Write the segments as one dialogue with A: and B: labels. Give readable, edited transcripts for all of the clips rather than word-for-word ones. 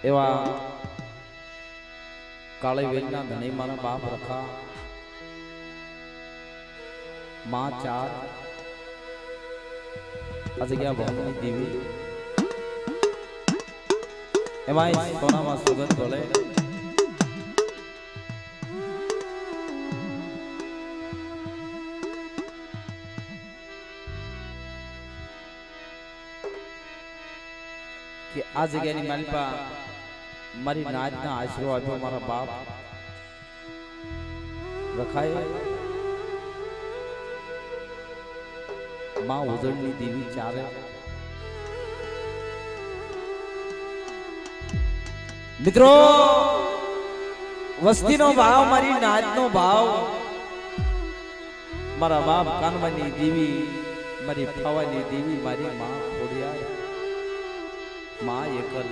A: એવા કાળી વેલના ધણી મારા બાપ રખા માં ચાર આ જગ્યા ભવની દેવી એમાં સોનામાં સુગંધ બોલે કે આ જગ્યાની માલિકા મારી નાચના આશરો આપ્યો મારા બાપ રખાય માં ઉજળની દેવી ચારે મિત્રો વસ્તીનો ભાવ મારી નાચનો ભાવ મારા બાપ કાનવાની દેવી મારી ફાવાની દેવી મારી માં ખોડિયાર માં એકલ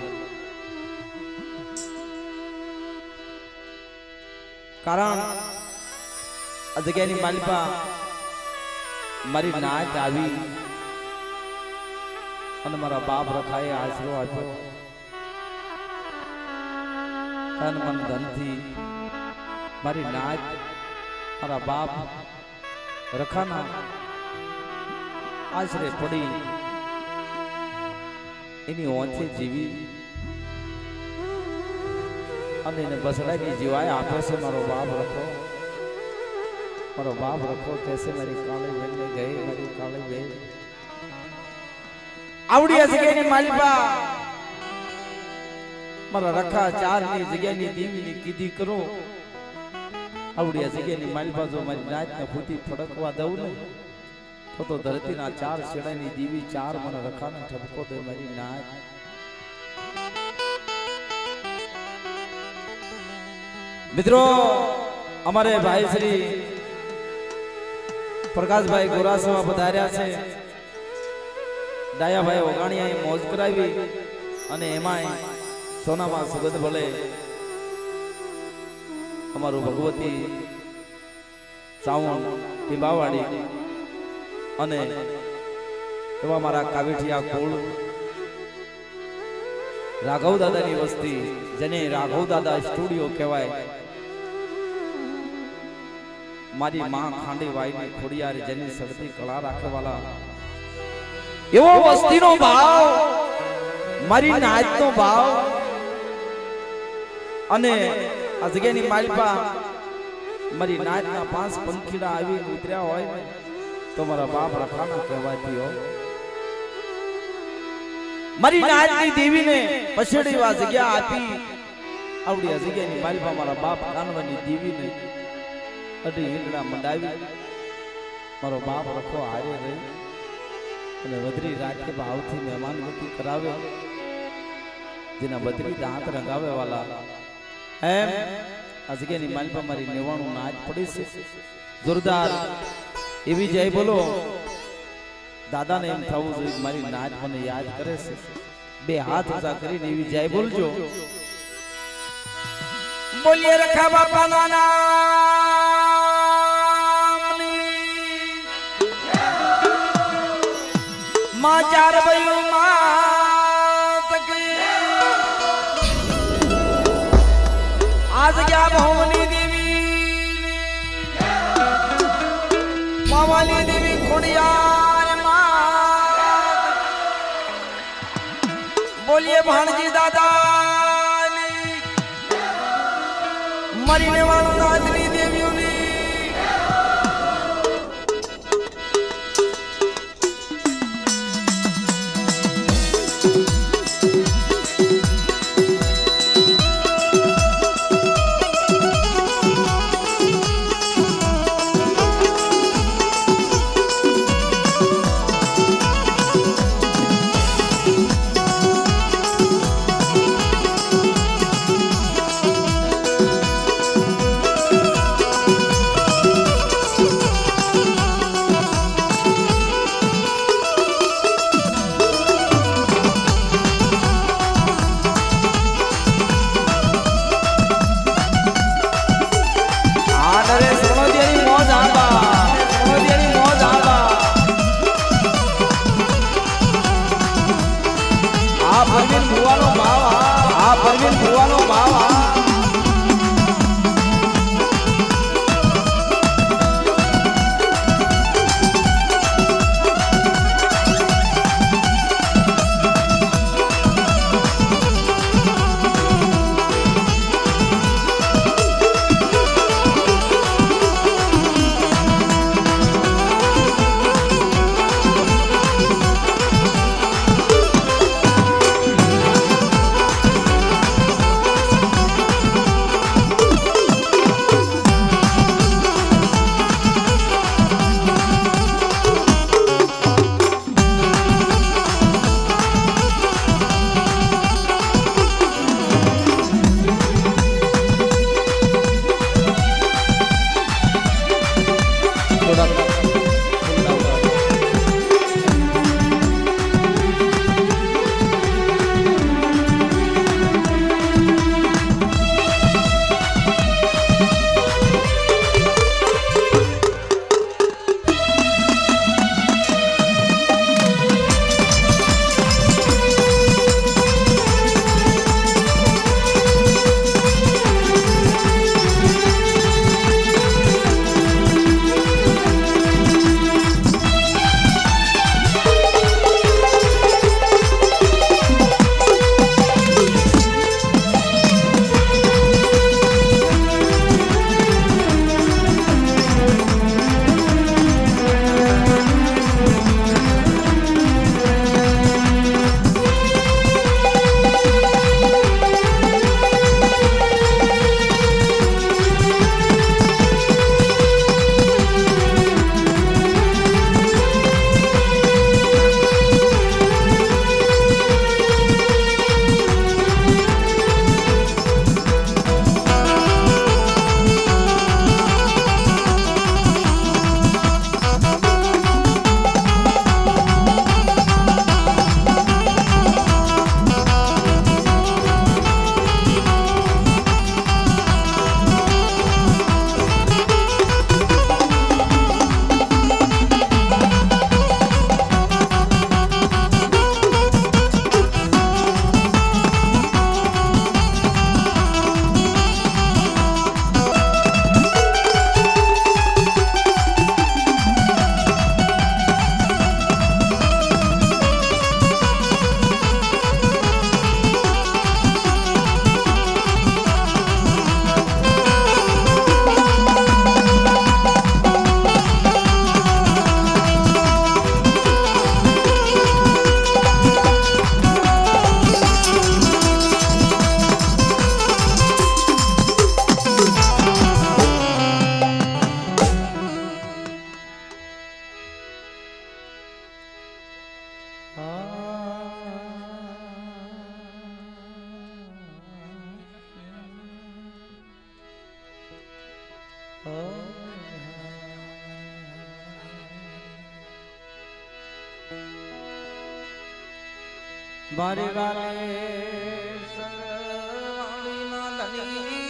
A: કારણ આ જગ્યાની માલિકા મારી નાચ આવી અને મારા બાપ રખાએ આશરો આપ્યો તન મન ધનથી મારી નાચ મારા બાપ રખાના આશરે પડી એની ઓંચે જીવી અને એને બસડાની જીવાય આપે છે મારો બાપ રખો कैसे मेरी काली बहन ने गई मेरी काली बहन आवड़ी जगह ની માલિકા મારા રખા ચાર ની જગ્યા ની દેવી ની કીધી કરો આવડી જગ્યા ની માલિકા જો મારી નાચ ને ફૂટી ફડકવા દઉં ને તો ધરતી ના ચાર છેડા ની દેવી ચાર મને રખા ને ઠપકો દે મારી નાચ મિત્રો અમારે ભાઈ શ્રી પ્રકાશભાઈ ગોરાસમાં પધાર્યા છે ડાયાભાઈ ઓગાણીયાએ મોજ કરાવી અને એમાંય સોનામાં સુગંધ ભલે અમારું ભગવતી સાવણ ટીંબાવાડી અને એવા મારા કાવેઠિયા કુળ રાઘવ દાદાની વસ્તી જેને રાઘવ દાદા સ્ટુડિયો કહેવાય મારી માં ખાંડી વાઈની ખોડિયાર જેની સગતી કળા રાખવાલા એવો વસ્તીનો ભાવ મારી નાચનો ભાવ અને આ જગ્યાની માલિકા મારી નાચના પાંચ પંખીડા આવી ઉતર્યા હોય ને તો મારા બાપ રખાના કહેવાતી હો મારી નાચની દેવીને પછેડી વા જગ્યા આપી આવડી આ જગ્યાની માલિકા મારા બાપ કાનવાની દેવીને અઢી ઈંડણા મંડાવી મારો બાપ રખો હારે રહી અને વધરી રાખે ભાવથી મહેમાનવતી કરાવે જેના બદરી દાંત રંગાવે વાલા એમ આ જગ્યાની માલિકા મારી નેવાણું નાચ પડી છે જોરદાર એવી જય બોલો દાદાને એમ થવું જોઈએ મારી નાચ મને યાદ કરે છે બે હાથ ઊંચા કરીને એવી જય બોલજો બોલીએ રખા બાપાના मां चार बयू मां तक आज क्या भवनी देवी मावाली देवी खोड़ियार मां बोलिए भाणजी दादा मरीने वालों नादनी देवियों ने મારી વાલે સરવાણી ના ધણી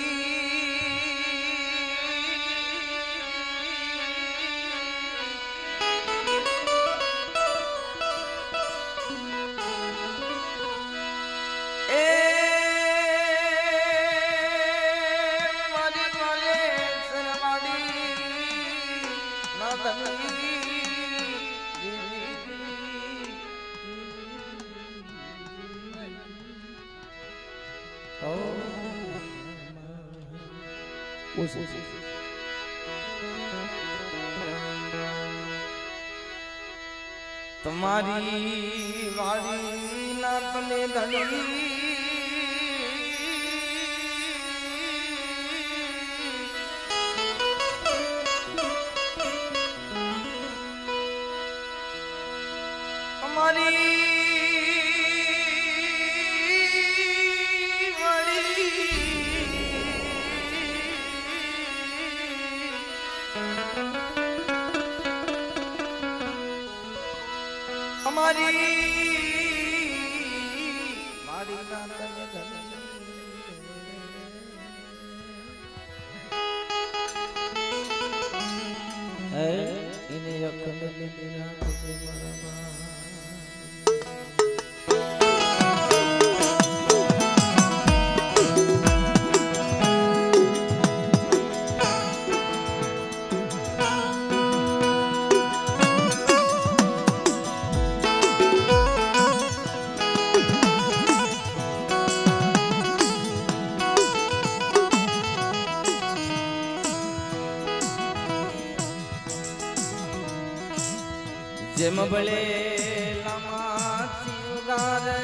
A: तुम्हारी वाली ना तने धनी तुम्हारी हमारी मारी नाता में है इन्हें अकल में मिला तुझे मरना જેમ ભલે લમાથી ઉગારે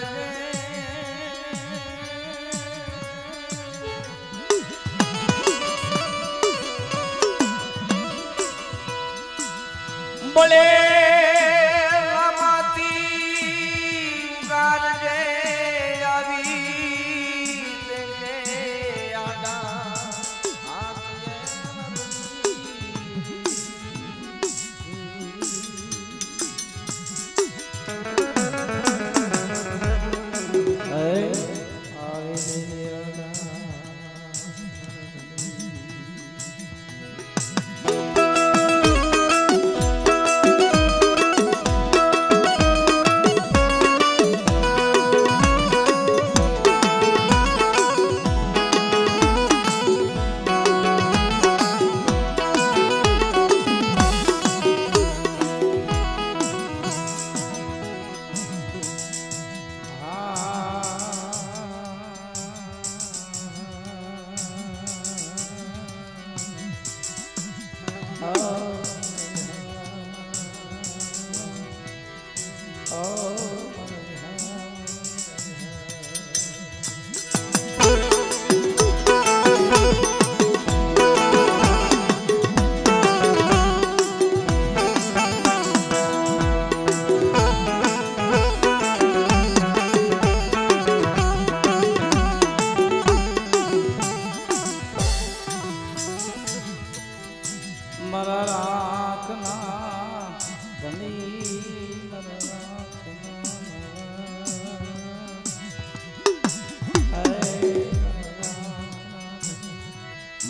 A: ભલે લમાથી ઉગારે આવી તે આડા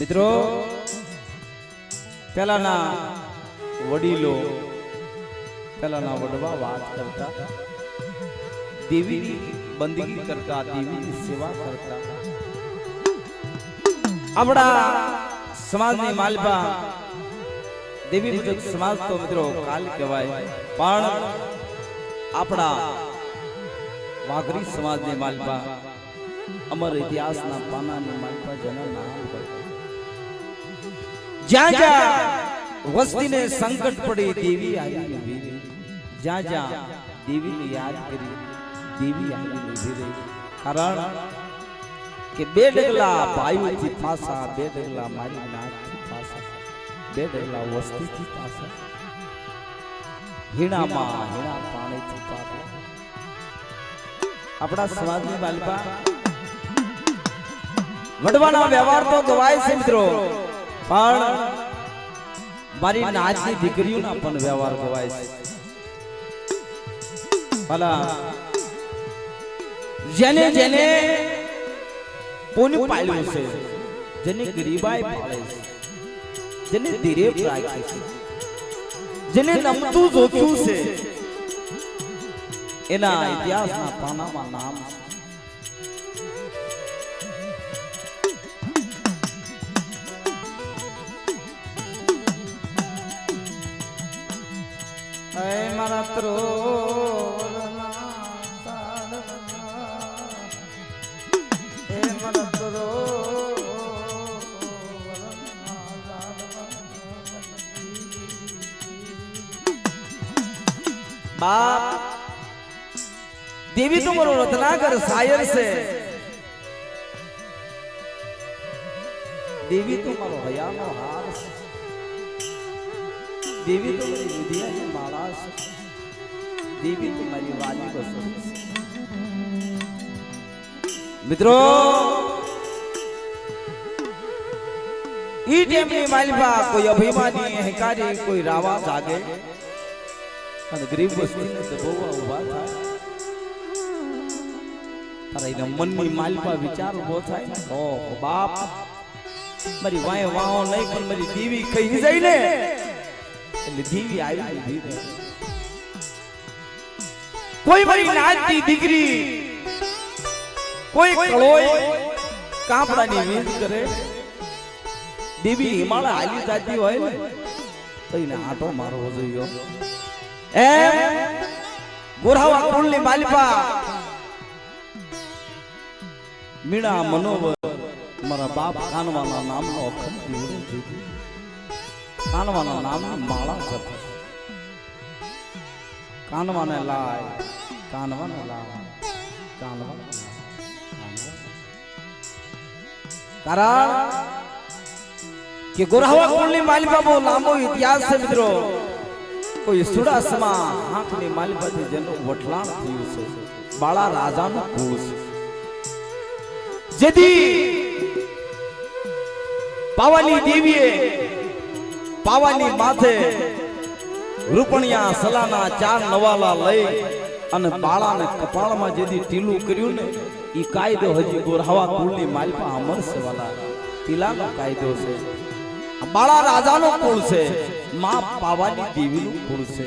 A: મિત્રો પેલાના વડીલો પેલાના વડવા વાત કરતા દેવીની બંદગી કરતા દેવીની સેવા કરતા આપણા સમાજની માલપા દેવી પૂજક સમાજ તો મિત્રો કાલ કહેવાય પણ આપણા વાઘરી સમાજની માલપા અમર ઇતિહાસના પાનાની માલપા જેના નામ હોય જ્યાં જ્યાં વસ્તીને સંકટ પડી દેવી આવીને ઊભી રહી જ્યાં જ્યાં દેવીને યાદ કરી દેવી આવીને ઊભી રહી કારણ કે બે ડગલા ભાઈઓથી પાસા બે ડગલા મારી નાથથી પાસા બે ડગલા વસ્તીથી પાસા હીણામાં હીણા પાણીથી પાસા આપણા સમાજની બાલપા વડવાના વ્યવહાર તો ગવાય છે મિત્રો પણ મારી નાચની દીકરીઓના પણ વ્યવહાર ગવાય છે ભલા જેને જેને પૂન પાળ્યું છે, જેને ગરીબાઈ પાળે છે, જેને ધીરે રાખે છે, જેને નમતું જોખ્યું છે, એના ઇતિહાસના પાનામાં નામ છે. મારા बाप देवी तुम्हारो रत्नाकर शायर से, देवी तुम्हारो हयानो हार से, देवी तुम्हारी विद्या की माला से, देवी तुम्हारी वाली बसर से. मित्रों ई टेमनी मालिबा कोई अभिमानी अहंकारी कोई रावा जागे અને ગરીબ વસ્તીને દબાવવા ઊભા થાય, તારા એના મનની માલપા વિચાર ઊભો થાય ને, ઓ બાપ મારી વાય વાહો નહીં પણ મારી દેવી કહી જાય ને એટલે દેવી આવી દીધી. કોઈ મારી નાચતી દીકરી કોઈ કળોય કાપડાની વીજ કરે, દેવી હિમાલય હાલી જાતી હોય ને તો એને આટો મારવો જોઈએ. ગોરાવા કુળની માલિપા મીણા મનોવર મારા બાપ કાનવાના નામનો અખંડ દીવડો છે, કાનવાના નામની માળા જપે, કાનવાને લાય કાનવાને લાય કાનવાને કારણ કે ગોરાવા કુળની માલિપા બહુ લાંબો ઇતિહાસ છે મિત્રો. કોઈ સુડાસમાં આંખની માલિપાથી જેનું વટલાણ થયું છે, બાળા રાજાનું કુળ છે, જેથી પાવાની દેવીએ પાવાની માથે રૂપણિયા સલાના 4 નવાલા લઈ અને બાળાને કપાળમાં જેથી ટીલું કર્યું ને એ કાયદો હજી ગોરાવા કુળની માલિપા અમર છે વાલા. ટીલાનો કાયદો છે. બાળા રાજાનો કુળ છે, માં પાવાની દેવીનું કુળ છે.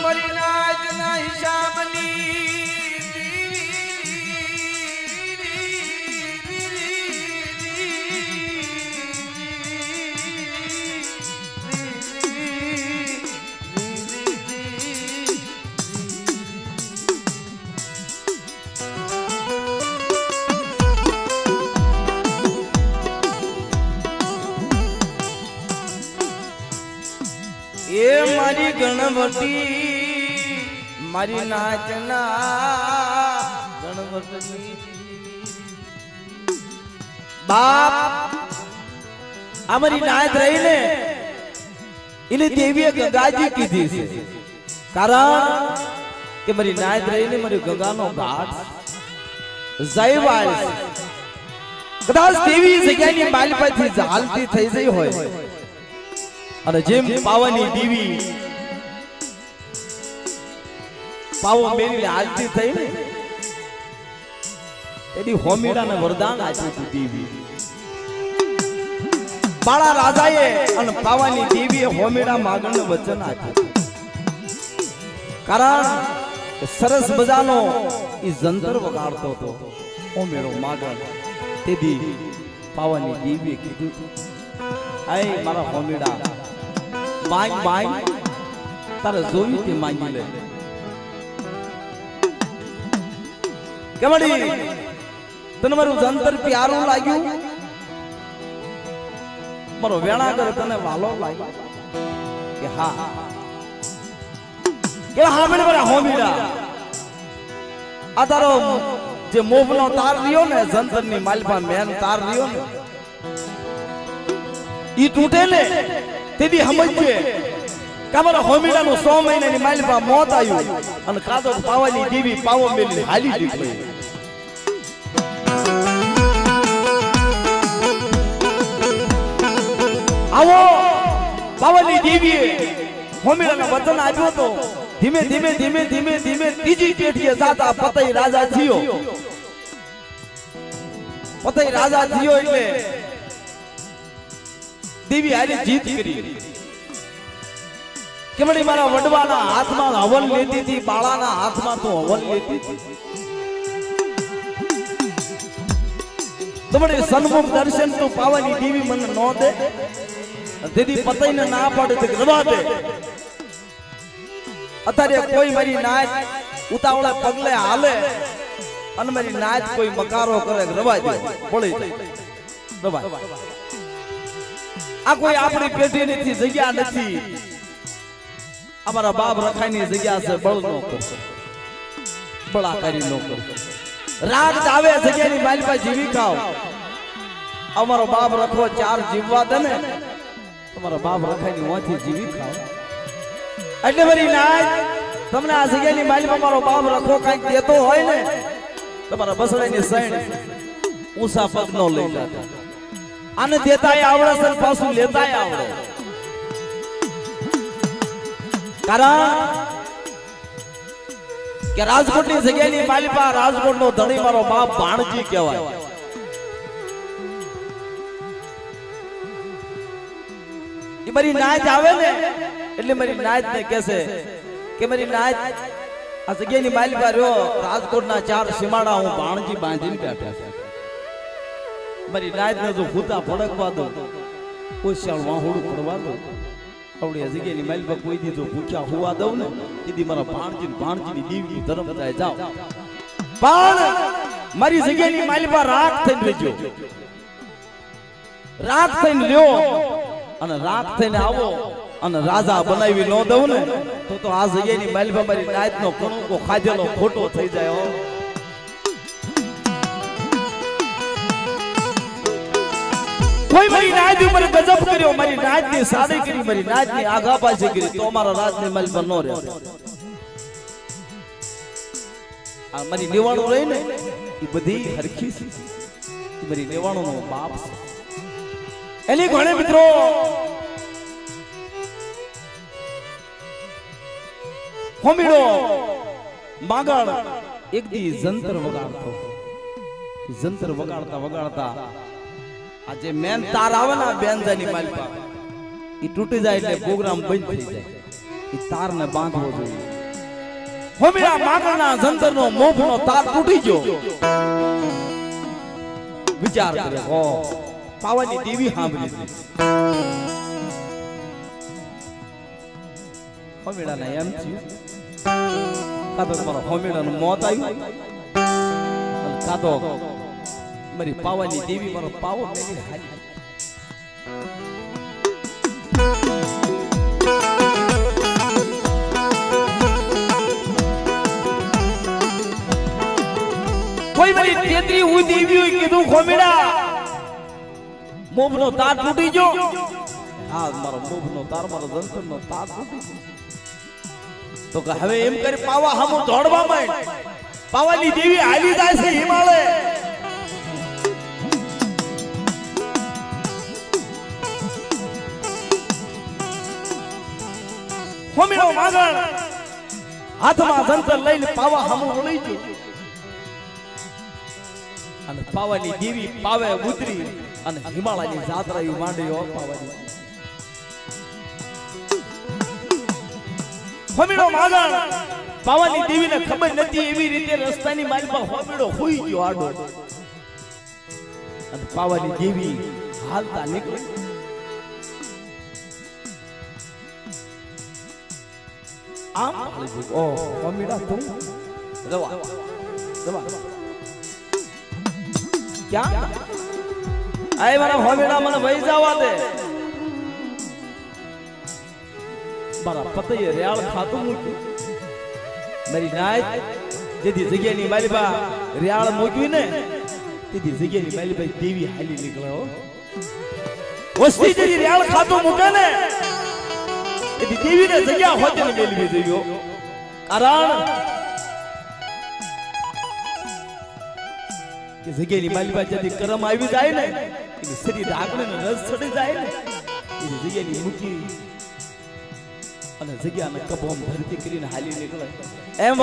A: મરીનાજના હિસાબની એ મારી ગણવતી મારી નાચના ગણવતી બાપ અમારી નાચ રહી ને એને દેવીએ ગંગાજી કીધી છે, કારણ કે મારી નાચ રહી ને મારી ગંગાનો ઘાટ જયવાલ કદાચ દેવી જગ્યાની માલિપાથી હાલતી થઈ જઈ હોય અને જેમ પાવાની દેવી પાવો મેરીને હાલતી થઈ ને એની હોમીડાને વરદાન આપ્યું દેવી. બાળા રાજાએ અને પાવાની દેવીએ હોમીડા માગણને વચન આપ્યું, કારણ કે સરસ મજાનો એ જંતર વગાડતો હતો હોમીડો માગણ. તેથી પાવાની દેવીએ કીધું, આય મારા હોમીડા માંગ માંગ તારે જોયું તે માંગી લે. કેવડી તને મારું જંતર પ્યારું લાગ્યું, મારો વેણાગર તને વાલો લાગ્યો કે હા કે હા મને મારા હોમીડા આ તારો જે મોહનો તાર રહ્યો ને જંતરની માલપા મેન તાર રહ્યો ને ઈ તૂટે ને તેથી સમજજે કામર હોમીડાનું 100 મહિનાની માલપા મોત આવ્યું અને કાદો પાવાની દેવી પાવો મેલી હાલી દીધી આવો પાવાની દેવીએ હોમીડાને વચન આપ્યો તો ધીમે ધીમે ધીમે ધીમે ધીમે ત્રીજી પેઢીએ જાતા પતઈ રાજા થયો પતઈ રાજા થયો એટલે દેવી હારી જીત કરી કેમડી મારા વડવાના હાથમાં હવન લેતી હતી બાળાના હાથમાં તો હવન લેતી હતી તમારે સન્મુખ દર્શન તો પાવાની દેવી મને ન દે દીદી પતઈને ના પાડે તો રવા દે અત્યારે કોઈ મારી નાચ ઉતાવળા પગલે હાલે અને મારી નાચ કોઈ મકારો કરે રવા દે પડી રવા આ કોઈ આપણી પેઢી નથી જગ્યા નથી અમારા બાપ રખાઈની જગ્યા છે બળ નો કરશે બળાકારી નો કરશે રાત આવે જગ્યાની માલપા જીવી ખાવ અમારો બાપ રખો 4 જીવવા દે ને તમારા બાપ રખાઈની ઓથી જીવી ખાવ એટલે મારી નાચ તમને આ જગ્યાની માલપા મારો બાપ રખો કઈક દેતો હોય ને તમારા બસડાની સૈણ ઊંચા પગ નો લઈ જતા આને દેતાય આવડે છે પાછું લેતાય આવડે કારણ કે રાજકોટની જગ્યાની માલપા રાજકોટનો ધણી મારો બાપ ભાણજી કહેવાય એ મારી નાચ આવે ને એટલે મારી નાચ ને કહેશે કે મારી નાચ આ જગ્યાની માલપા રહ્યો રાજકોટના 4 સીમાડા હું ભાણજી બાંધીને બેઠા છે મારી નાચ ને જો ભૂતા ભડકવા દો ઓછાળ વાહોડું પડવા દો આવડી જગ્યાની માલપા કોઈ દી જો ભૂખ્યા હોવા દઉં ને દીદી મારા ભાણજીની દેવી ધર્મ થાય જાવ પણ મારી જગ્યાની માલપા રાખ થઈને રહેજો રાખ થઈને લ્યો અને રાખ થઈને આવો અને રાજા બનાવી ન દઉં ને તો આ જગ્યાની માલપા મારી નાચનો કણુકો ખાધેલો ખોટો થઈ જાય હો કોઈ મારી નાચ ઉપર ગજબ કર્યો મારી નાચની સાડી કરી મારી નાચની આગા પાછી કરી તો અમારા રાજની માલ પર નો રહે આ મારી લેવાણું રહી ને એ બધી હરખી છે એ મારી લેવાણું નો બાપ છે એની ઘણે મિત્રો હોમીડો માગણ એક દી જંતર વગાડતો જંતર વગાડતા વગાડતા આજે મેન તાર આવે ને બેનજાની માલપા ઈ તૂટી જાય એટલે પ્રોગ્રામ બંધ થઈ જાય ઈ તારને બાંધવો જોઈએ હોમીડા માગણના જંતરનો મોભનો તાર તૂટી ગયો વિચાર કરે હો પાવાની દેવી સાંભળી હોમીડાને એમ થયું કાતો મારો હોમીડાનું મોત આવ્યું કાતો મારી પાવાની દેવી મારો પાવો મેલી હાલી કોઈ મારી તેત્રી હું દેવી કીધું ખોમીડા મોભનો તાર તૂટી ગયો હા મારો મોભનો તાર મારો જંતરનો તાર તૂટી ગયો તો કે હવે એમ કરી પાવા હમો દોડવા માંડ પાવાની દેવી હાલી જાય છે હિમાલય હોમીડો માગણ હાથમાં જંતર લઈને પાવા હમો વળી ગયો અને પાવાની દેવી પાવે ઉતરી અને હિમાલયની જાત્રા ઈ માંડી હો પાવાની હોમીડો માગણ પાવાની દેવીને ખબર નથી એવી રીતે રસ્તાની માલપા હોમીડો હોઈ ગયો આડો અને પાવાની દેવી હાલતા નીકળી આમ ઓ હોમીડા તું રવા રવા ક્યાં આય મારા હોમીડા મને વહી જવા દે મારા પતિએ રેળ ખાતું મૂક્યું મારી નાચ જેથી જગ્યાની માલિબા રેળ મૂક્યું ને તેથી જગ્યાની માલિબા દેવી હાલી નીકળ્યો વસ્તી જેથી રેળ ખાતું મૂકે ને એથી દેવીને જગ્યા હોતે ને મેળવી જોયો કારણ કે જગ્યાની માલિકા જેથી કરમ આવી જાય ને એની શરીર આગળ ને રસ ચડી જાય ને એની જગ્યાની મૂકી અને જગ્યાને કબોમ ધરતી કરીને હાલી નીકળે એમ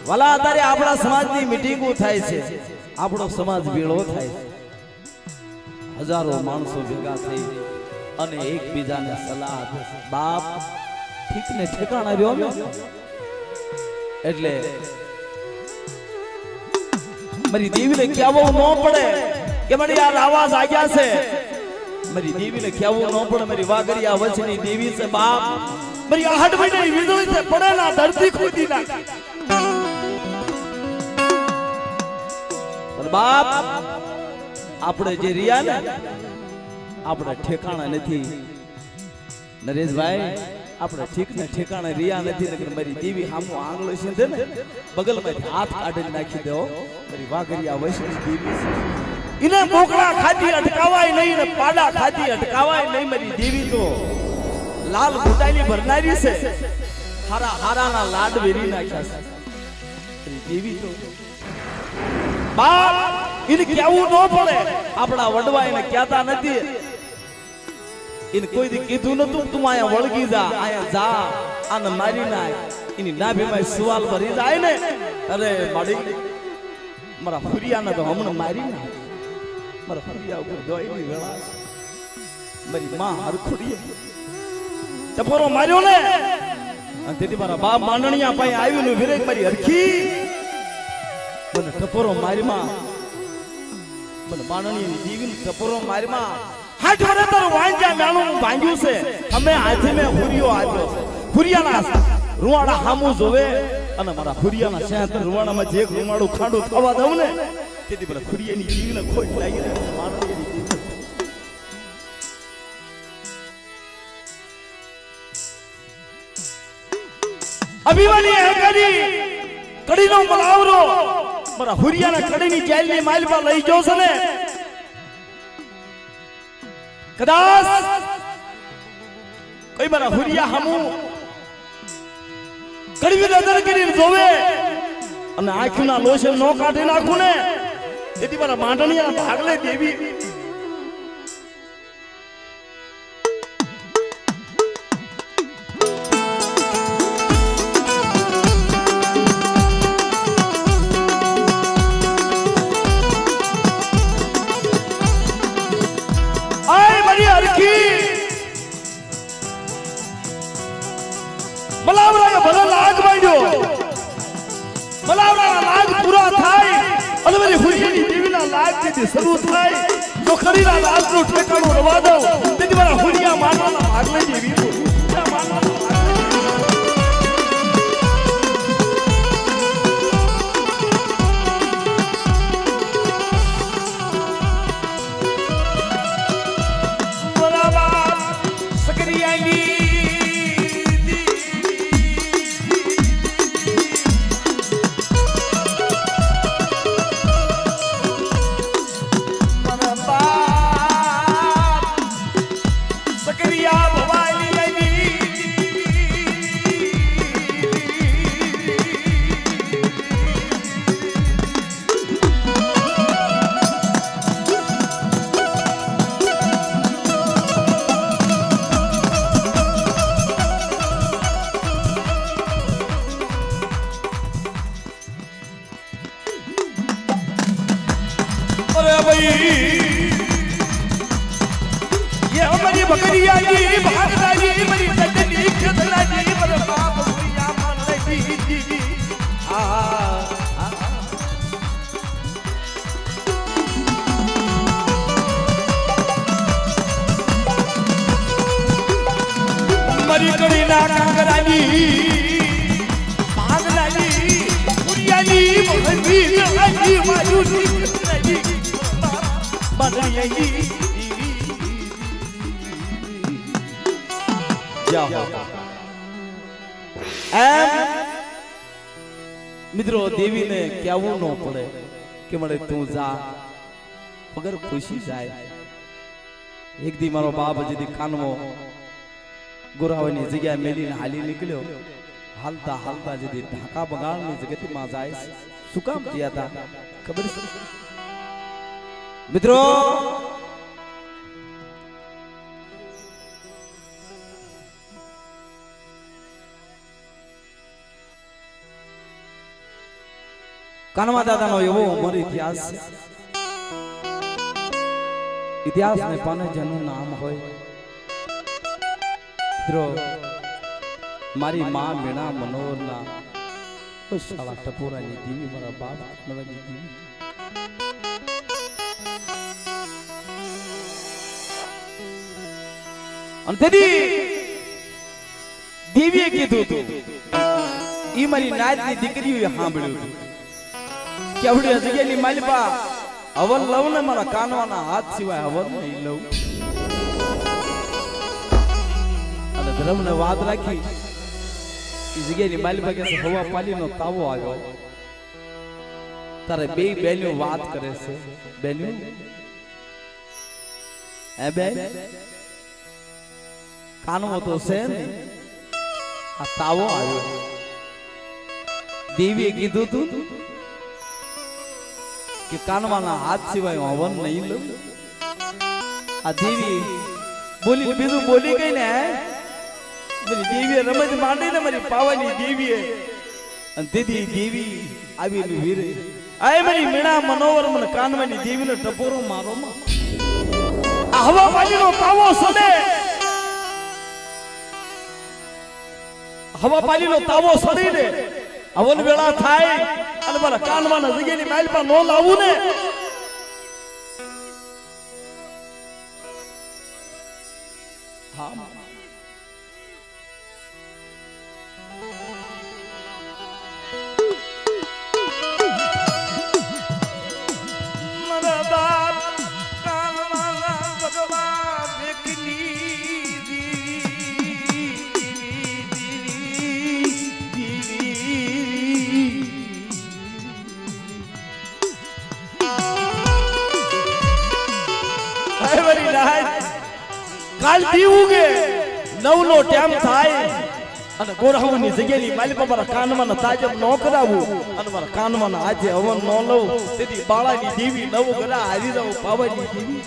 A: વાલા અત્યારે આપણા સમાજની મીટિંગો થાય છે આપણો સમાજ ભેળો થાય છે હજારો માણસો ભેગા થઈ અને એકબીજાને સલાહ આપે બાપ ઠીક ને ઠેકાણા રહ્યો ને એટલે મારી દેવીને કહેવું ન પડે કે મારી આ આવાજ આવ્યા છે મારી દેવીને કહેવું ન પડે મારી વાગરિયા વચની દેવી છે બાપ મારી આહટ મહિનાની વીજળી છે પડેલા ધરતી ખોદી નાખી બાપ આપણે જે રિયા ને આપણે ઠેકાણા નથી નરેશભાઈ આપણે ઠીક ને ઠેકાણા રિયા નથી નકર મારી દેવી હામો આંગળો છે ને બગલમાંથી હાથ કાઢી નાખી દો મારી વાગરિયા વૈષ્ણવ દેવી ઇને મોકળા ખાધી અટકાવાય નહીં ને પાડા ખાધી અટકાવાય નહીં મારી દેવી તો લાલ ગુટાલી ભરનારી છે હારા હારાના લાડ વેરી નાખ્યા છે દેવી તો બાપ ઇને કેવું ન પડે આપણા વડવા એને કહેતા નથી ઇને કોઈ દી કીધું નતું તું આયા વળગી જા આયા જા આને મારી નાખ એની નાભીમાં સવાલ ભરી જાય ને અરે માડી મારા ફુરિયાને તો હમણાં મારી નાખ મારા ફુરિયા ઉપર દોઈની વેળા મારી માં હરખુડી ટપોરો માર્યો ને અને તેથી મારા બાપ માંડણિયા પાસે આવ્યું ને વિરેક મારી હરખી મને ટપોરો મારીમાં મને માંડણીની દીવીને ટપોરો મારીમાં હાથ વરે તારું વાંજા મેણું ભાંગ્યું છે અમે હાથે મે હુરિયો આપ્યો છે હુરિયાના રૂવાડા હામું જોવે અને મારા હુરિયાના શહેર રૂવાડામાં જે રૂવાડું ખાડું થવા દઉં ને તેથી મને હુરિયાની દીવીને ખોટ લાગી રહે માંડણીની દીવી અભિમાની હકારી કડીનો મલાવરો મારા હુરિયાના કડીની જેલની માલમાં લઈ ગયો છે ને કદાચ કઈ મારા હુરિયા હામુ કડવી નજર કરીને જોવે અને આંખના લોશન નો કાઢી નાખું ને તેથી મારા માંડણીયા ભાગલે દેવી મલાવરાએ ભલે લાગ માંડ્યો મલાવરાના લાગ પૂરા થાય અને મારી હુરિયાની દેવીના લાગ જેથી શરૂ થાય તો ખરીના લાગનું ઠેકાણું રવા દઉં તેથી મારા હુરિયા માનવાના ભાગલે જેવી ये हमारी बकरिया जी भागना जी मेरी कटनी खतरा जी मेरे बाप भैया मन नहीं जी मरी कड़ी ना कांगरानी भागना जी पुरिया जी भगवी जी वायु जी મિત્રો દેવીને કેવું ન પડે કે મળે તું જા વગર ખુશી જાય એક દી મારો બાપ હજી કાનવો गुरावनी जगह मेली हाली निकलो हालता हालता जदी ढाका बगाड़नी जगह में जाए सुकाम किया था खबर मित्रों कानवा दादा नो एवो उमर इतिहास में पाने जनु नाम होय मित्रों मारी मां मीणा मनोहर ना ओ शाला टपोरा नी दीवी मारा बाप कानवा नी दीवी अंतेदी दीवीए कीधुं तू ई मारी नात नी दीकरी सांभळ्युं केवड़ी जगह मालिपा हवन लव ने मारा कानवाना हाथ सिवाय हवन नहीं लव अने धर्म ने वाद राखी ई जगह मालिपा के हवा पाली नो तावो आव्यो तारे बे बेन्यो बात करे से बेन्यो ए बे कानवो तो से आ तावो आव्यो देवीए कीधुं तू कि कानवाना हाथ सिवाय हवन नहीं लो आ देवी बोली बीजू बोली गई ने मेरी देवी रमज मांडी ने मेरी पावनी देवी है अंतेदी देवी आवी वीर आए मेरी मीणा मनोहर मन कानवानी देवी ने टपोरो मारो मा हवा पाली नो तावो सडे हवा पाली नो तावो सडी दे अवन वेळा थाय અને મારા કાનમાં જગ્યાની માઇલ પર નો લાવું ને હા મારા બાપ કાનવાના ભગવાન દેખની काल दीवुगे नवनो टाइम थाय अने गोरावनी जगेली मालिक मारा कानमाना ताजब नो करावू अने मारा कानमाना आजे हवन नो लव तेदी बाळानी देवी नव गरा हरी रव पावनी देवी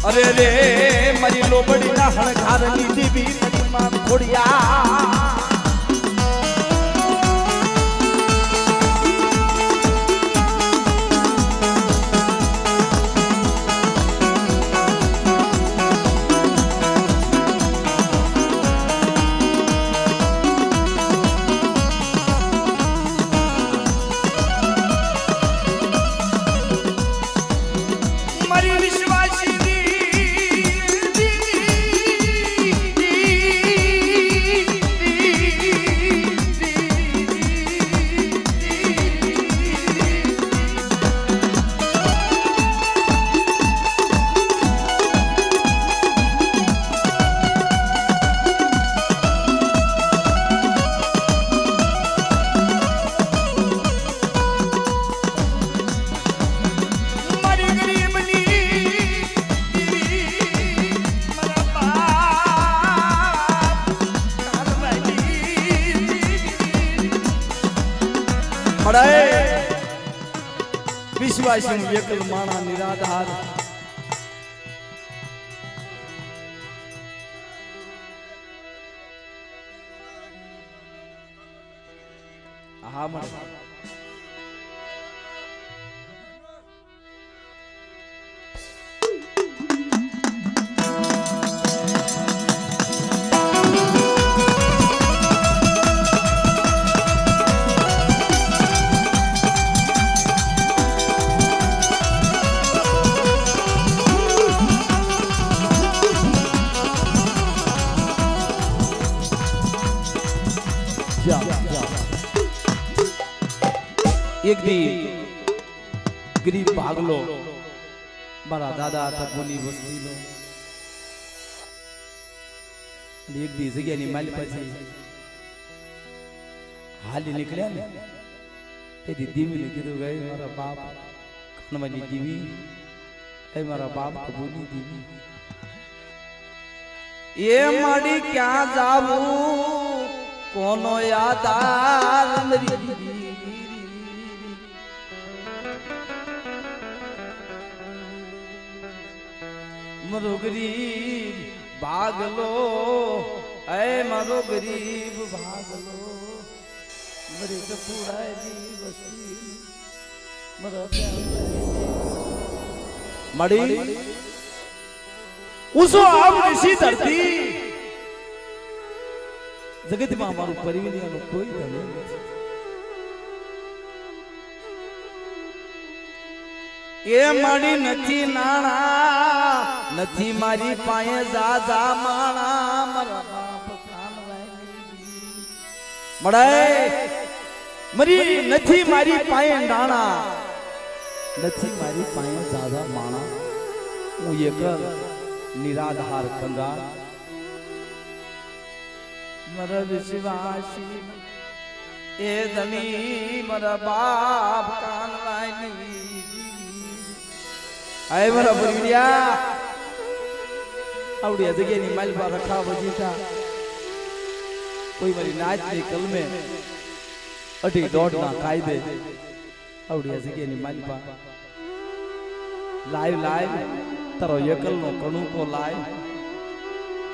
A: अरे रे मरी लोबड़ी ना हणकार नीति भी मरी मां खोड़िया વિશ્વાસી એકલ માણા નિરાધાર હા મળે एक दी गरीब भागलो मारा दादा तपोनी वस्ती लो एक दी जगह ની માલ પછી હાલી નીકળ્યા ને તેથી દીવીને કીધું ગઈ મારા બાપ કનવાની દીવી એ મારા બાપ કબૂની દીવી એ માડી ક્યાં જાવું કોનો યાદાર મરી દીવી मरो गरीब भागलो ऐ मरो गरीब भागलो मरे कपूराई बस्ती मरो मड़ी उसो आप ऋषि धरती जगत में हमारू परिवीर कोई धनी नहीं એ મારી નથી નાણા નથી મારી પાસે જાજા માણા મારા બાપ મળાય મરી નથી મારી પાસે નાણા નથી મારી પાસે જાજા માણા હું એક નિરાધાર કંગાળ મારા વિશ્વાસી એ ધણી મારા બાપ કાનવાની आए मरा बरिया आवड़ी जगह नी माल पर रखा वजीता कोई मरी नाच ने कल में अठी डॉट ना कायदे आवड़ी जगह नी माल पर लाइव लाइव तरो एकल नो कणु को लाइव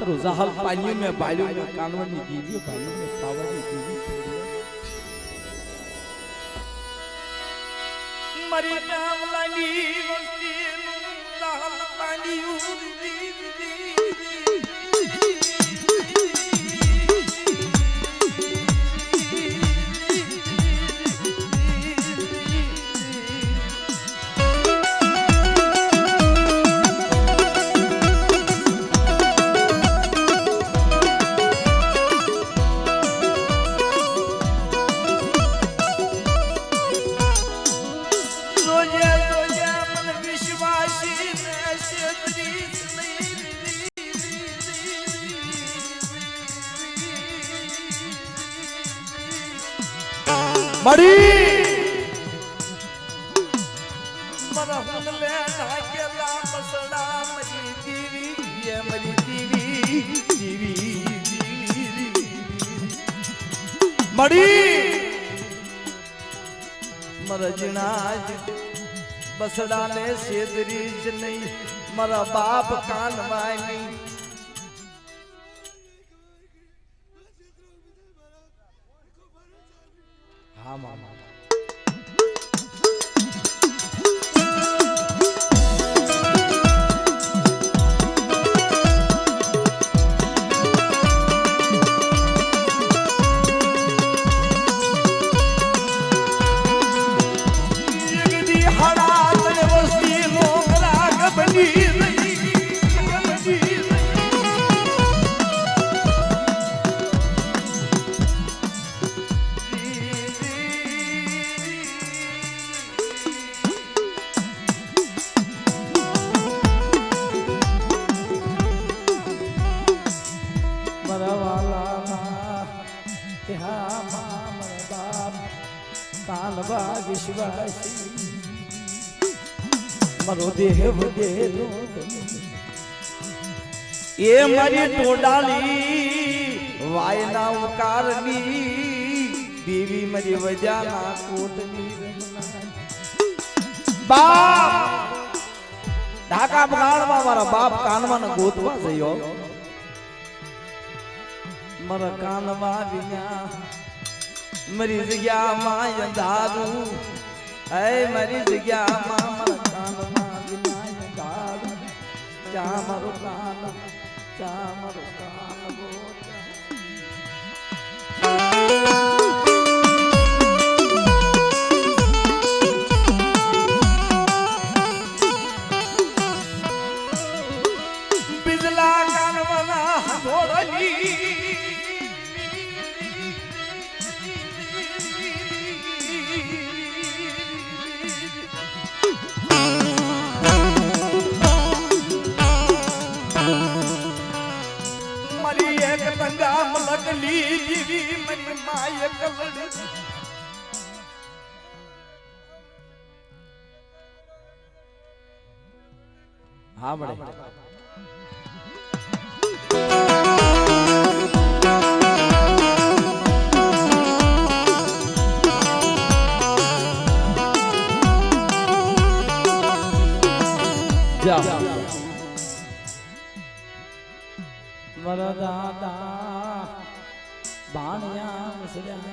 A: तरो जहल पानी में बालू में कानवनी दीवी बालू में पावनी दीवी मरी कामलानी वस्ती जहल पानी उड़ी मड़ी मरा हुनले ढाकेला मसड़ा मरी दीवी ये मरी दीवी दीवी मड़ी मरा जिनाज बसड़ा ने सेदरीज नहीं मरा बाप कानवानी हाँ मामा मरो देह वदेलो ये मरी टोडाली वायना उकारनी देवी मरी वजाना कोटनी બાપ ઢાકા બગાડમાં મારા બાપ કાનવાને ગોતવા જયો મારા કાનવા વિના મારી જગ્યામાં અંધારું હે મારી જગ્યામાં મારા કાનવા વિના અંધારું ચા મારો કાન બિજલા કાનવાના હથોડલી એક તંગા મલકલી દીવી મન માય કલડી હા બડે જા મારા દાદા ભાણિયા વસર્યા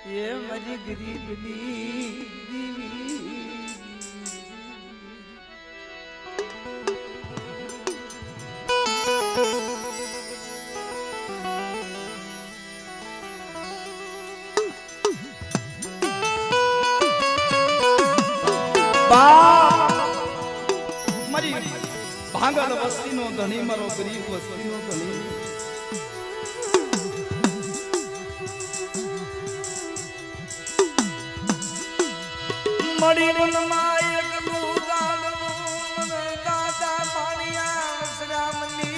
A: ये मरी गरीब दी मरी भांगल वस्ती नो धनी मरो गरीब वस्ती नो धनी मड़ी मन मायक लूदान दादा पानिया श्रामनी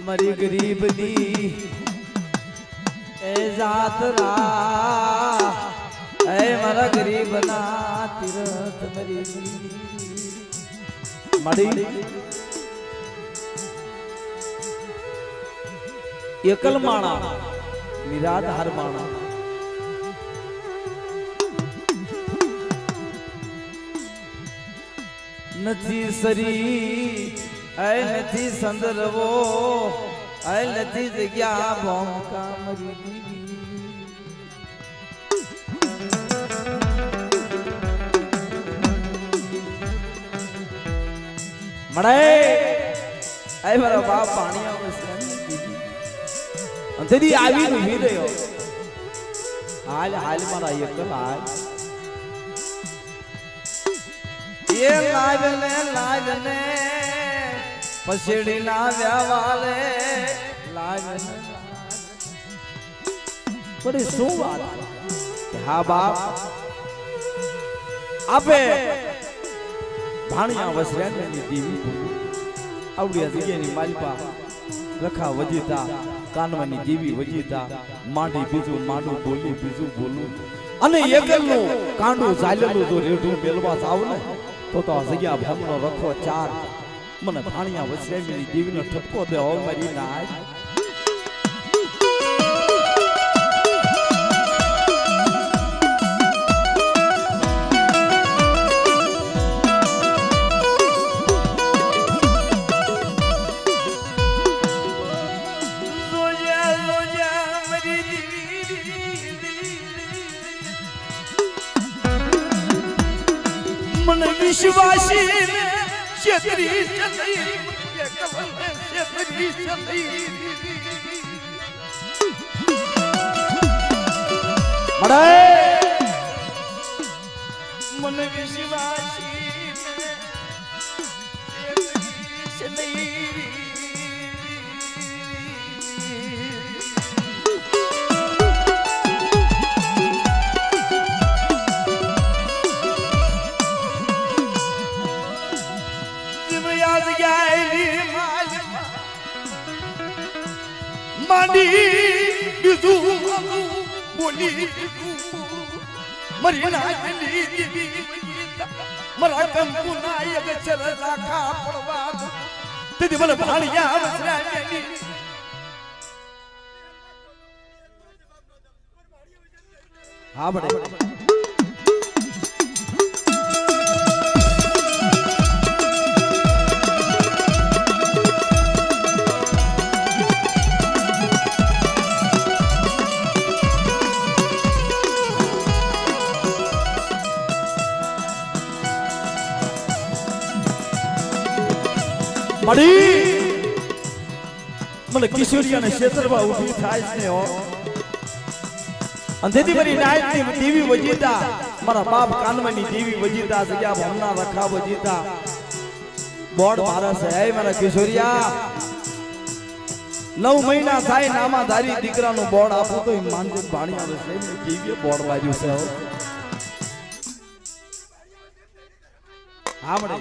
A: मरी गरीब दी ए जातरा ऐ मरा गरीब ना तीरथ मरी मड़ी एकल माणा निराधार माणा नथी सरी ऐ नथी संदरवो ऐ नथी जग्या भोंका मरी मड़े ऐ मारा बाप पानी अंतरी आवी नहीं रहो हाल हाल मारा एकल हाल ये लाजने पछड़ी ना व्यावाले लाजने बड़ी सो बात हाँ बाप आपे भाणिया वसर्यानी देवी आवडिया जग्यानी मालपा रखा वजीता कानवानी देवी वजीता मांडी बीजू मांडू बोली बीजू बोलू अने एकलनु कांडू जालेलु जो रेढू मेलवा जाव ने तो आ जग्या भमणो रखो चार मने भाणिया वसर्यानी देवीनो ठपको दे ओ मारी नाय मन विश्वासी क्षेत्री चली क्षेत्री चली मन विश्वासी चली આ જગ્યાએ માંડી બીજું બોલી મરી નાખેલી મરા કંકુ ના એક ચર રાખા પડવા તેથી મને ભાણિયા વસરાયેલી હા બડે મને કિશોરિયાને ક્ષેત્રમાં ઊભી થાય છે હો અંધેથી મારી નાયકની દેવી વજીતા મારા બાપ કાનવાની દેવી વજીતા જગ્યા ભમના રખા વજીતા બોર્ડ મારા છે હે મારા કિશોરિયા 9 મહિના થાય નામાધારી દીકરાનું બોર્ડ આપું તો માનજે પાણી આવે છે દેવીએ બોર્ડ વાજ્યું છે હો હા મળે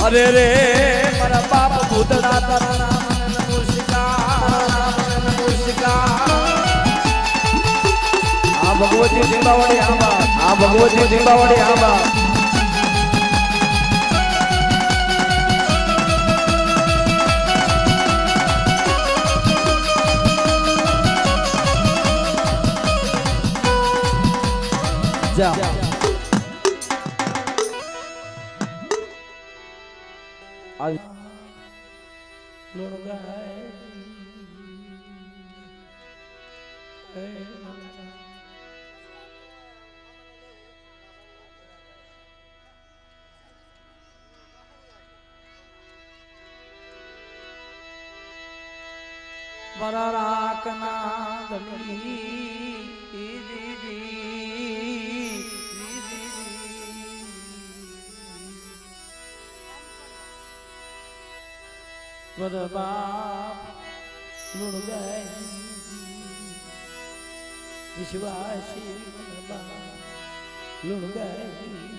A: अरे रे मेरा बाप भूतड़ा तारा नाम नमस्कार आ भगवती जिंबावाड़ी आंबा आ भगवती जिंबावाड़ी आंबा जा बड़ा राकना धनी बड़ा बाप लुढ़ गए विश्वासी बड़ा बाप लुढ़ गए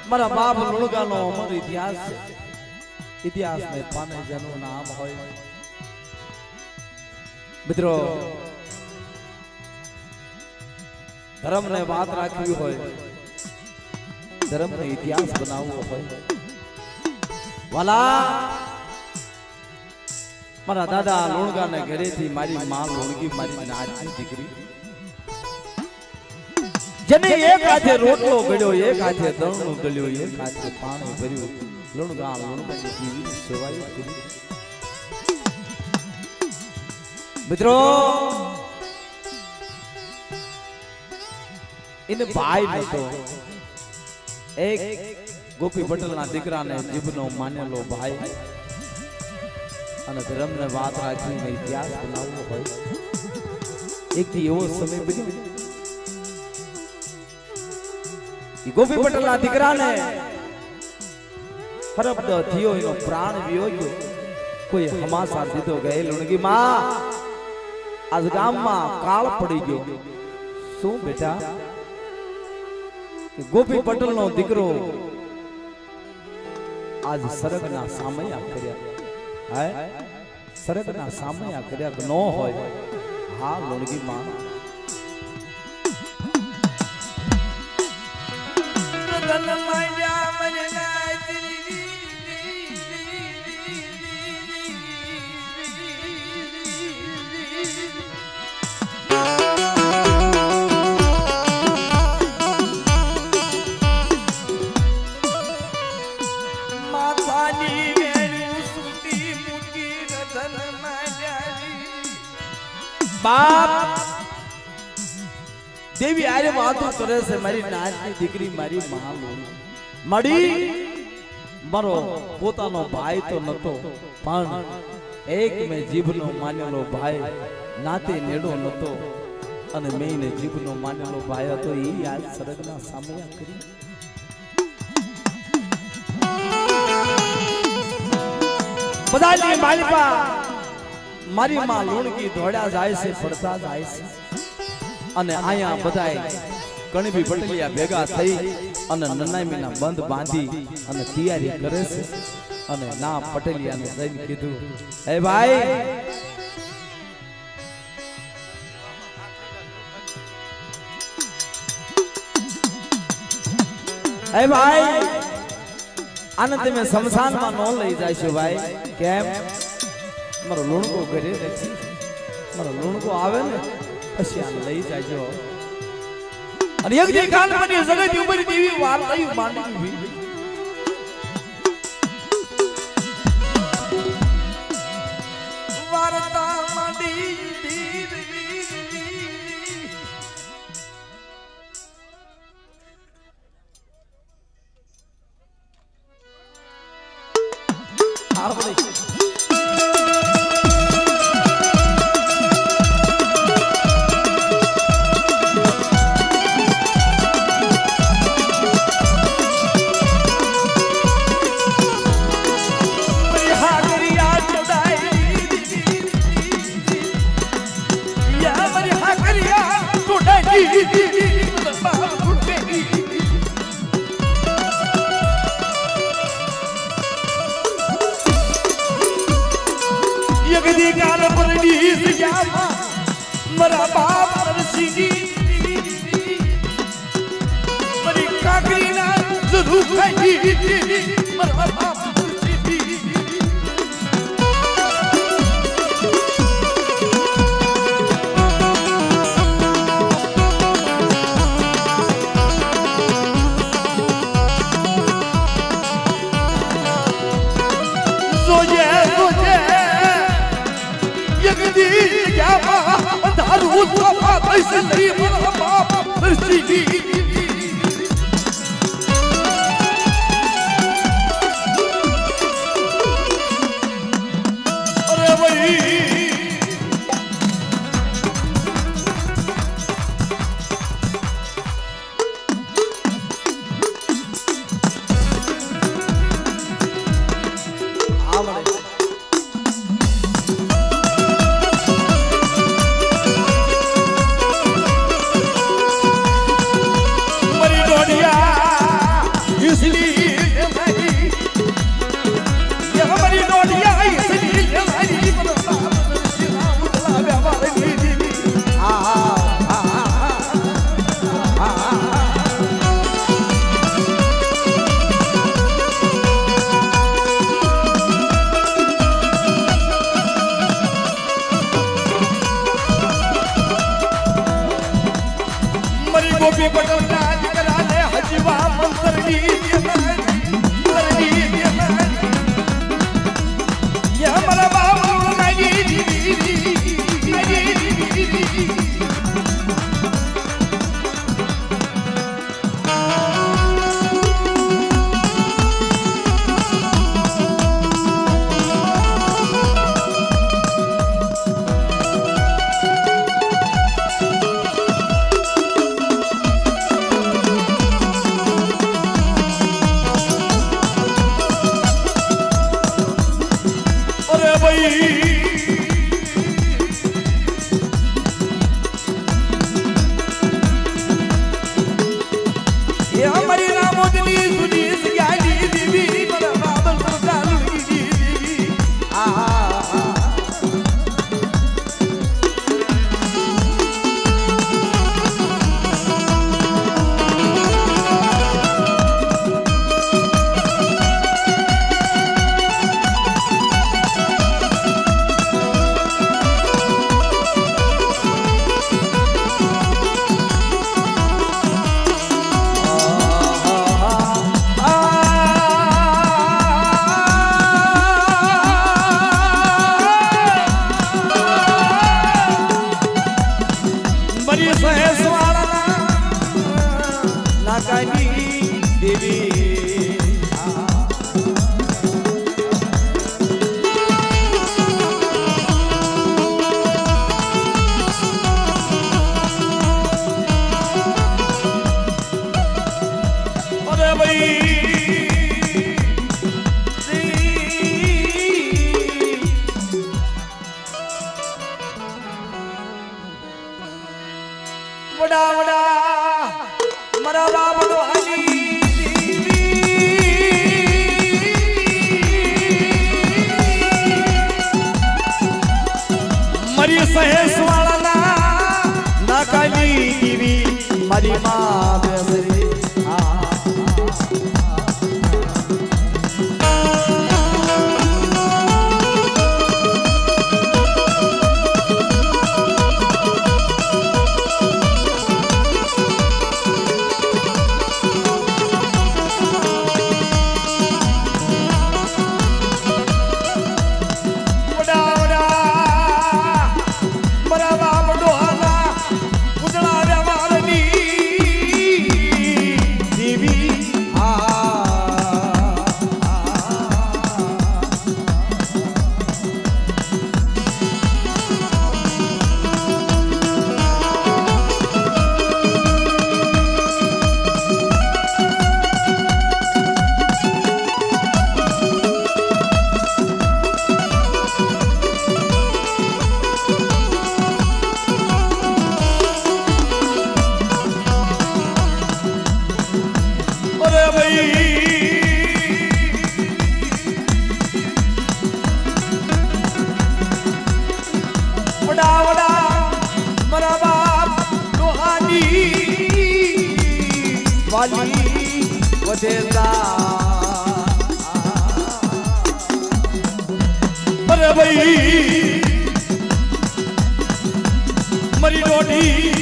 A: मारा बाप लुणगा नो अमर इतिहास में पाने जनु नाम होय मित्रों धर्म ने बात राखी होय धर्म ने इतिहास बनावो होय वाला मारा दादा लुणगा ने घरे थी मारी मां लुणगी मारी नाचनी दीकरी जने एक हाथे रोटलो गड्यो एक हाथे दळणो गळ्यो एक हाथे पाणी भर्યું लुणगा लुणगाની જીવી સેવા કરી મિત્રો इन भाई नतो एक गोपी पटेलना દીકરાને જીભનો માનેલો ભાઈ અને ધર્મને વાત રાખીને ઇતિહાસ બનાવવો હોય એક દી એવો સમય બન્યો गोपी पटेल ना दीकरा ने ખરબ થયો એનો પ્રાણ વિયો ગયો કોઈ હમાસાર દીધો ગયે લુણગી માં આજ ગામમાં કાળ પડી ગયો શું બેટા ગોપી પટેલ નો દીકરો આજ સરગના સામયા કર્યા હે સરગના સામયા કર્યા કે નો હોય હા લુણગી માં બાપ દેવી આરે વાતો કરે છે મારી નાની દીકરી મારી માં મડી મારો પોતાનો ભાઈ તો નતો પણ એક મે જીભનો માનેલો ભાઈ નાતે નેડો નતો અને મેને જીભનો માનેલો ભાઈ હતો ઈ આજ સરગના સામયા કરી બધાની માલિપા મારી માં લુણકી ધોડ્યા જાય છે પડતા જાય છે અને આયા બધાય કણબી પટલિયા ભેગા થઈ અને નનામીના બંધ બાંધી અને તૈયારી કરે છે અને ના પટેલિયાને જઈને કીધું હે ભાઈ હે ભાઈ આને તમે શમશાનમાં ન લઈ જાશો ભાઈ કેમ મારો લુણકો ઘરે નથી મારો લુણકો આવે ને પછી આને લઈ જાજો અને એક દી કાન બની જગત ઉપર દેવી વાર્તા માંડી વાર્તા માંડી मरा बाप नरसिंगी मरी काकरी ना जरूर खाई मरा बाप नरसिंगी सोजे सोजे यगदी क्या दारू बाबा कैसे नहीं मरा बाप नरसिंगी अरे भाई
B: अरे भाई मरी रोटी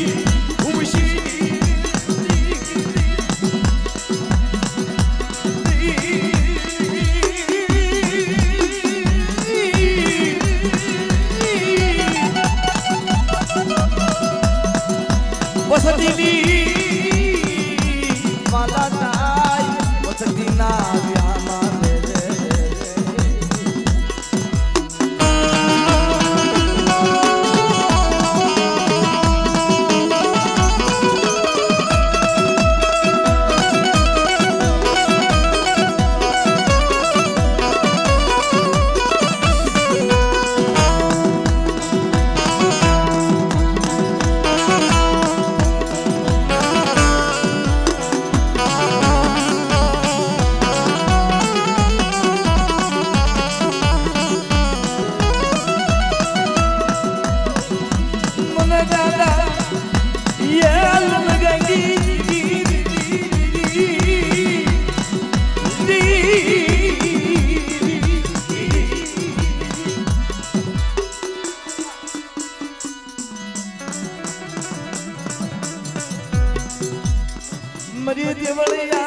B: वसती
A: माला नाई वसती ना व्यामा मरी देवळिया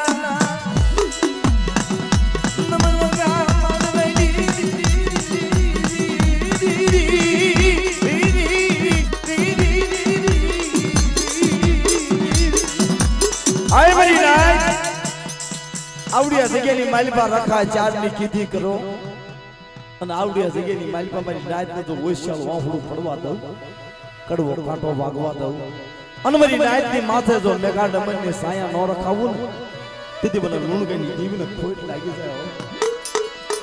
A: आवडिया जगेनी मालिपा रखा चारनी कीधी करो અને આવડિયા જગ્યાની માલિપા મારી રાત ને તો ઓછાળ વાહુડું પડવા દઉં કડવો કાંટો વાગવા દઉં અને મારી રાત ની માથે જો મેઘા ડમન ની સાયા ન રખાવું ને તેથી મને લુણગની દીવીને ખોટ લાગી જાય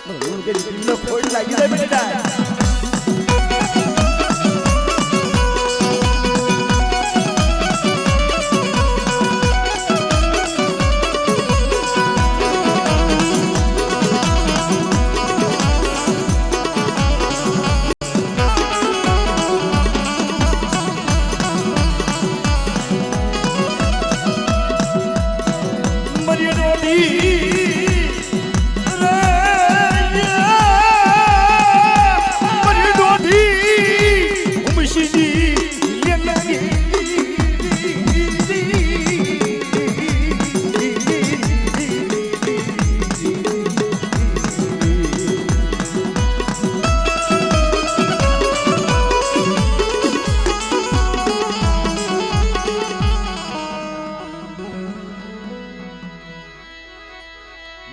A: મને લુણ જગ્યાની જીવનો ખોટ લાગી જાય બેટા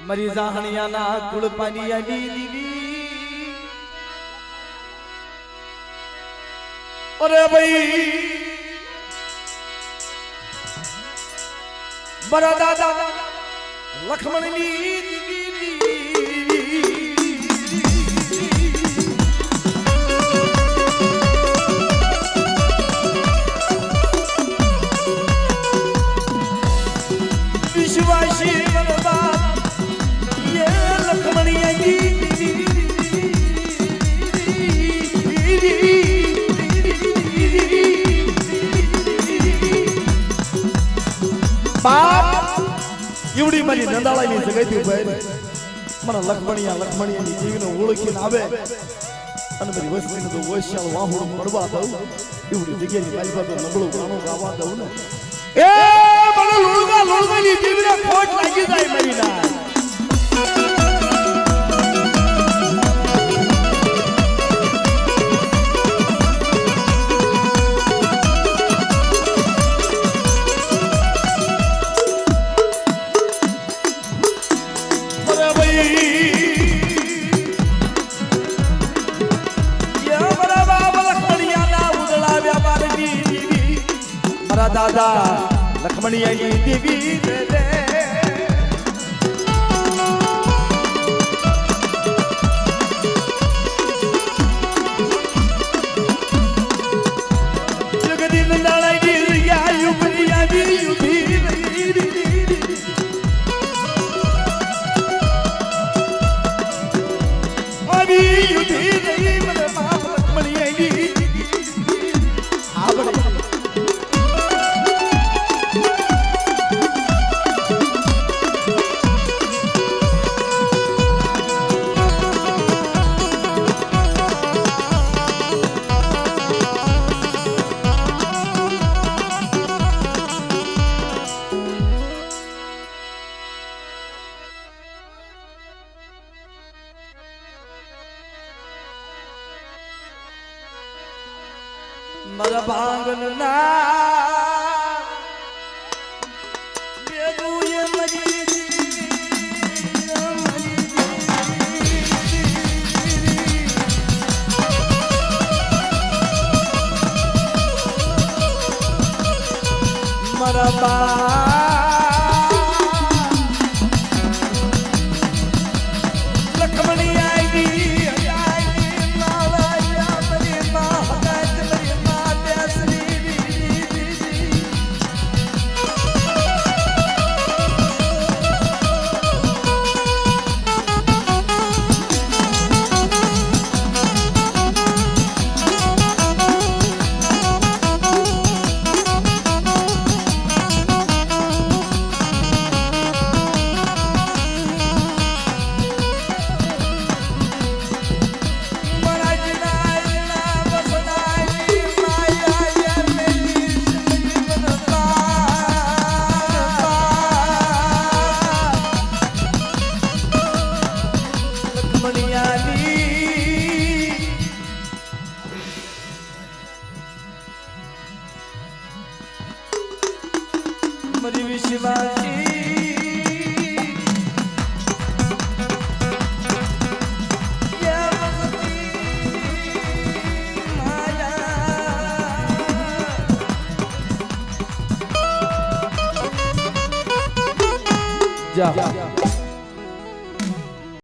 A: मरी जाहणियाना कुळपानी आली दिली अरे भाई बड़ा दादा लक्ष्मणनी विश्वासी एवढी माझी नंदाळानी जगायची बाहेर मला लक्ष्मणियानी जीवन ओळखीन आवे आणि बरी वस्तीने तो वैशाल वाहुड पडवा दऊ एवढी जग्यानी बाईबाचं नबळो गाणो गावा दऊ ना ए मला लोळगानी जीवन खोट लागी जाय मरी ना दादा लक्ष्मणियानी देवी रे जगदी नंदाळानी या युगनियानी युधी अभी युधी रे मला बाप लक्ष्मणियानी आवड मर भांगन ना बेबुए मरी मरबा लक्ष्मणी आएगी मरी विश्वासी जा